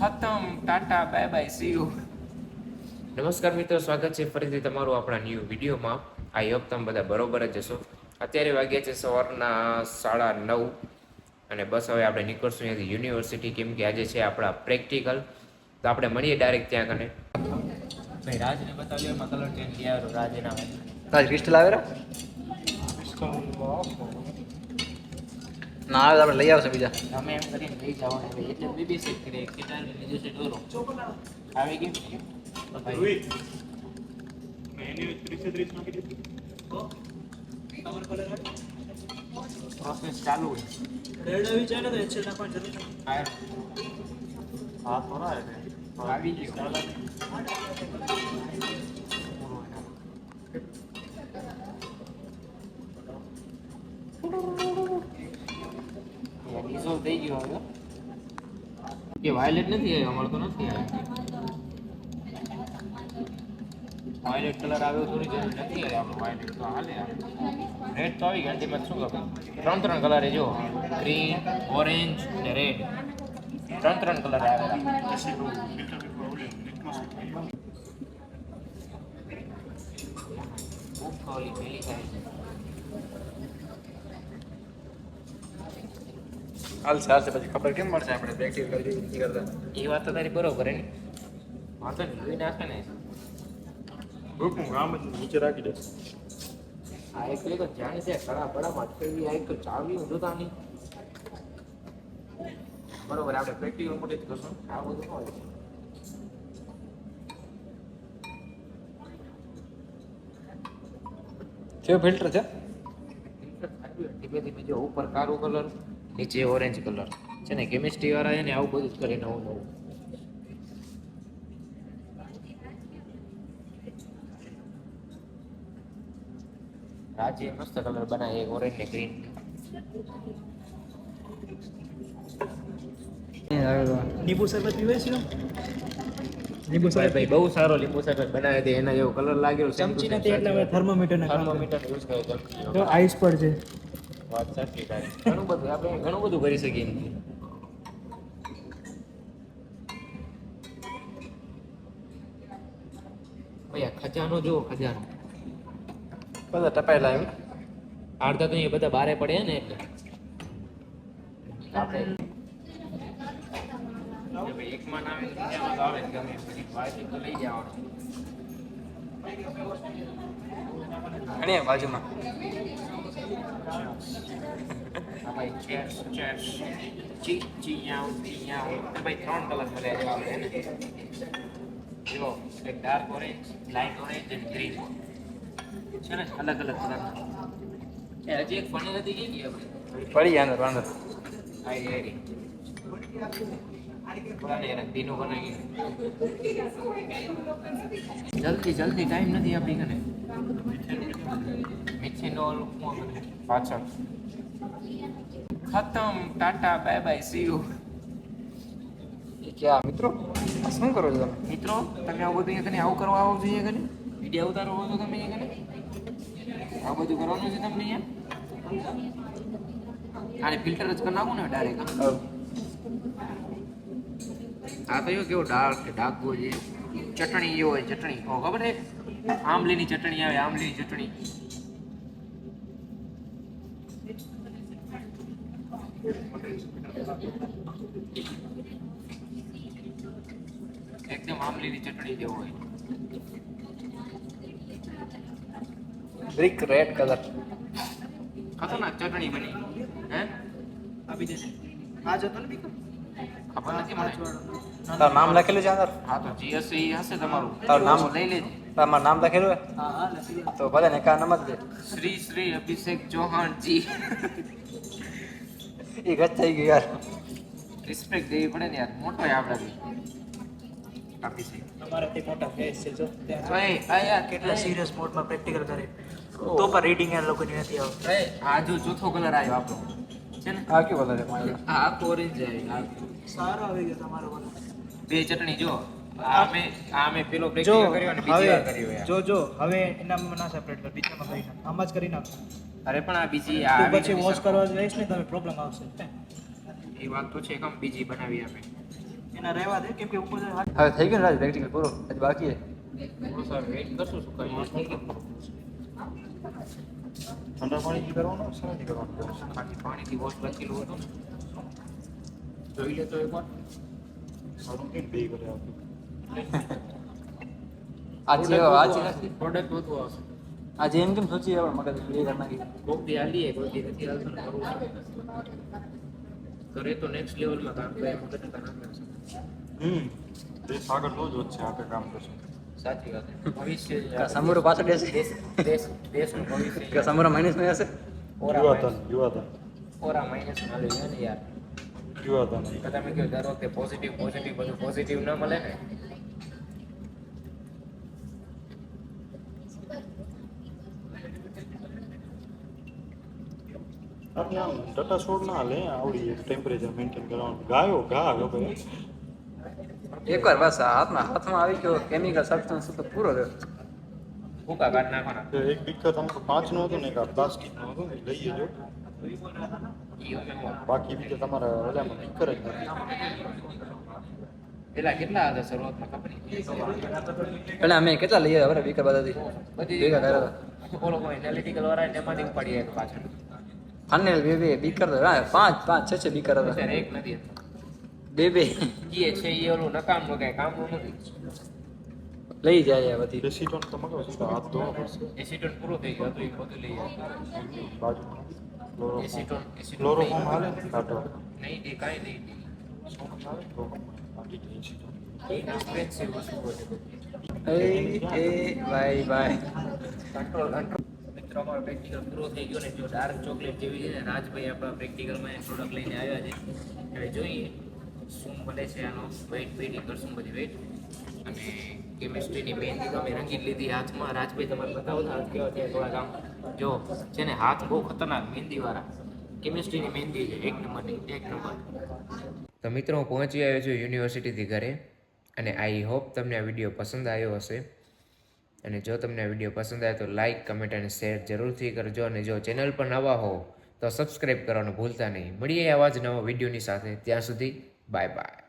ખતમ, tata, bye bye, see you. નમસ્કાર મિત્રો, સ્વાગત છે ફરીથી તમારું આપણા ન્યૂ વિડીયોમાં. આઈ હોપ તમે બધા બરોબર જ જશો. અત્યારે વાગ્યા છે સવારના 9:30 અને બસ હવે આપણે નીકળશું અહીંયાથી યુનિવર્સિટી, કેમ કે આજે છે આપણા પ્રેક્ટિકલ. તો આપણે મળીએ ડાયરેક્ટ ત્યાં કને. ભાઈ રાજને બતાવ્યો એમાં કલર ચેન્જ થયા. રાજ એના તાજ ક્રિસ્ટલ આવે ના આવે આપણે લઈ આવશે બીજા. તમે એમ કરીને લઈ જાઓ ને એટલે બીબી સેટ કરીએ. કેટલા બીજો સેટ ઓરો આવી ગયું. પ્રોસેસ ચાલુ છે. રેડ આવી જાય ને તો એચએલ ના પણ જરૂર હા થોડા આવી ગયું. રિઝોલ્વ થઈ ગયો હવે કે વાયોલેટ નથી આવ્યો. અમારે તો નથી આવ્યો વાયોલેટ કલર આવ્યો. થોડી જરૂર નથી આવ્યો આપણો વાયોલેટ તો હાલે. રેડ તો આવી ગયા. એમાં શું ખબર ત્રણ કલર એ જો ગ્રીન, ઓરેન્જ અને રેડ ત્રણ કલર આવેલા. હાલશે હાલશે પછી ખબર કેમ પડશે આપણે પ્રેક્ટિસ કરી નથી કરતા. એ વાત તો તારી બરોબર હે ને. વાંધો નહીં, જોઈ નાખે ને. ગ્રુપનું કામ જ નીચે રાખી દે. આ એક તો જાણે છે કડા બડામાં અટકેલી. આ એક તો ચાવી હું જોતા નહીં. બરોબર, આપણે પ્રેક્ટિકલ મોટે જ કરશું. આ બધું હોય કેવું ફિલ્ટર છે? ધીમે ધીમે જો ઉપર કાળો કલર, નીચે ઓરેન્જ કલર છે ને. કેમિસ્ટ્રી વાળા છે ને આવું બધું જ કરે નવું નવું. રાજ્ય મસ્ત કલર બનાવે, ઓરેન્જ ને ગ્રીન. લીંબુ શરબત પીવે છે લીંબુ ભાઈ શરબત બહુ સારો લીંબુ શરબત બનાવે છે. એના જેવો કલર લાગ્યો. ચમચી નથી એટલે હવે થર્મોમીટર ના થર્મોમીટર યુઝ કરે ચમચી. તો આઈસ પર છે. વાત સાચી તારી. ઘણું બધું આપણે ઘણું બધું કરી શકીએ એમથી. ભાઈ આ ખજાનો જો ખજાનો. બધા ટપાયેલા એમ. અડધા તો અહીંયા બધા બારે પડે ને એટલે આપણે એકમાં ના આવે બીજામાં તો આવે જ. ગમે પછી વાયથી તો લઈ જવાનું. ઘણી બાજુમાં હા ભાઈ ચેર્સ ચેર્સ ચી ચીયાઉ ચીયાઉ. ભાઈ 3 કલર મળ્યા છે આપણે ને. જો એક ડાર્ક ઓરેન્જ, લાઇટ ઓરેન્જ અને ગ્રીન છે ને. અલગ અલગ કલર. હજી એક ફણી નથી ગઈ આપણે. પડી ગયા અંદર અંદર. આઈ રેડી પીનું બનાવી. જલ્દી ટાઈમ નથી આપણી કને. મિથેનોલ પાછળ. ખતમ, tata, bye bye, see you. એ ક્યાં મિત્રો આ શું કરો છો તમે? મિત્રો તમે આવું બધું અહીંયા કને આવું કરવા આવો છો અહીંયા કને? વિડીયો ઉતારો છો તમે અહીંયા કને? આવું બધું કરવાનું છે તમને અહીંયા? આને ફિલ્ટર જ કરી નાખું ને ડાયરેક્ટ. આ તો કેવો ડાકવો છે. ચટણી જેવો હોય. ચટણી ખબર છે? આંબલીની ચટણી આવે. આંબલીની ચટણી. એકદમ આંબલીની ચટણી જેવો હોય. Brick red colour. ખતરનાક ચટણી બની. હે આપી દેશે. આ જતો ને બીકો ખબર નથી મને. તારું નામ લખેલું છે અંદર? હા તો જીએસસી હશે તમારું. તારું નામ લઈ લેજે. તારું નામ લખેલું હે? હા હા લખી દે. તો ભલે ને કા નામ જ દે. શ્રી અભિષેક ચૌહાણજી. એ ગત થઈ ગયું યાર. રિસ્પેક્ટ દેવી પડે ને યાર. મોટો છે આપણાથી અભિષેક. અમારાથી મોટા ફેસ છે જો ત્યાં ઓય આ યાર કેટલા સિરિયસ મોડમાં પ્રેક્ટિકલ કરે તો પણ રીડિંગ એ લોકોની નથી આવતી. આ જો ચોથો કલર આવ્યો આપણો છે ને. આ કેવું કલર છે મારે? આ આખો ઓરેન્જ આવ્યો. સારો આવી ગયો તમારો કલર. બે ચટણી જો. આ મેં પેલો પ્રેક્ટિકલ કર્યો અને બીજી વાર કર્યો યાર. જો હવે એનામાં ના સેપરેટ કર, બીજામાં કરી નાખ. આમાં જ કરી નાખ. અરે પણ આ બીજી તું આવી પછી વોશ કરવા જઈશ ને તમે પ્રોબ્લેમ આવશે. એ વાત તો છે. કેમ બીજી બનાવી આપણે. એના રહેવા દે કેમ કે ઉપર હવે થઈ ગયું ને રાજ પ્રેક્ટિકલ પૂરો હજી બાકી છે વેઇટ કરશું શું કાંઈ થઈ ગયું ઠંડા પાણીથી કરવાનું શાથી કરવાનું ખાલી પાણીથી વોશ લખેલું હતું જોઈ લેતો એકવાર સારું કેમ પે કરે આપણે આજે નથી પ્રોડક્ટ વધુ આવશે આજે એમ કેમ સોચીએ આપણે મગજ બે કરી નાખી કોક દી હાલીએ કોઈ દી નથી હાલતું ને કરવું છે કરે તો નેક્સ્ટ લેવલમાં કામ કરે એમ વખતે કામ કરશે દેશ આગળ તો જ છે આપણે કામ કરશું સાચી વાત છે. ભવિષ્ય છે. સમોરો પાછળ બેસે દેશનું ભવિષ્ય કે સમોરો માઇનસ માં હશે યુવાધન ઓરા માઇનસ મળે છે ને યાર યુવાધન તો તમે કહો દર વખતે પોઝિટિવ બધું પોઝિટિવ ન મળે ને આપણે આમ ડટા છોડ ના હાલે આવડી ટેમ્પરેચર મેન્ટેન કરવાનું ગાયો ઘા લોકો એકવાર બસ હાથમાં આવી ગયો કેમિકલ સબસ્ટન્સ તો પૂરો થયો ભૂકા કાઢ નાખવાના એક બીકર તમારું 5 નું હતું ને એક પ્લાસ્ટિક નું હતું ને લઈ જજો બાકી બીજા તમારા ઓલામાં બીકર જ નથી પેલા કેટલા હતા શરૂઆતમાં ખબર એટલે અમે કેટલા લઈએ હવે બીકર બધાથી બધી ભેગા કર્યા હતા ઓલો કોઈ એનાલિટિકલ વાળા એમાંથી ઉપાડી એક પાછળ ફાઇનલ બે બીકર તો પાંચ છ બીકર હતા અત્યારે એક નથી બે એ છે એ ઓલું નકામનું કઈ કામનું નથી લઈ જાય બધી એસીટોન તો મગાવો સીધા હાથ ધોવા પડશે એસિટોન પૂરો થઈ ગયો હતો એ બધું લઈ જાય બાજુમાં એસિટોન ક્લોરોફોર્મ હાલે ને કાઢો નહીં દે કાંઈ નહીં સોનું આવે તો બાકી તો એસીટોન એક્સપેન્સિવ વસ્તુ છે બાય કંટ્રોલ મિત્રો અમારો પ્રેક્ટિકલ પૂરો થઈ ગયો ને જો ડાર્ક ચોકલેટ જેવી છે ને રાજભાઈ આપણા પ્રેક્ટિકલમાં પ્રોડક્ટ લઈને આવ્યા છે હવે જોઈએ શું મળે છે આનો વેઇટ વેઇટિંગ કરશું બધી વેઇટ અને કેમિસ્ટ્રીની મહેંદી તો અમે રંગી લીધી હાથમાં રાજભાઈ તમારે બતાવો તો હાથ કેવા થયા થોડા કામ જો છે ને હાથ બહુ ખતરનાક મહેંદીવાળા કેમિસ્ટ્રીની મહેંદી છે એક નંબર તો મિત્રો હું પહોંચી આવ્યો છું યુનિવર્સિટીથી ઘરે અને આઈ હોપ તમને આ વિડીયો પસંદ આવ્યો હશે અને જો તમને આ વિડીયો પસંદ આવે તો લાઇક કમેન્ટ અને શેર જરૂરથી કરજો અને જો ચેનલ પર નવા હો તો સબસ્ક્રાઈબ કરવાનું ભૂલતા નહીં મળીએ આવા જ નવા વિડીયોની સાથે ત્યાં સુધી બાય બાય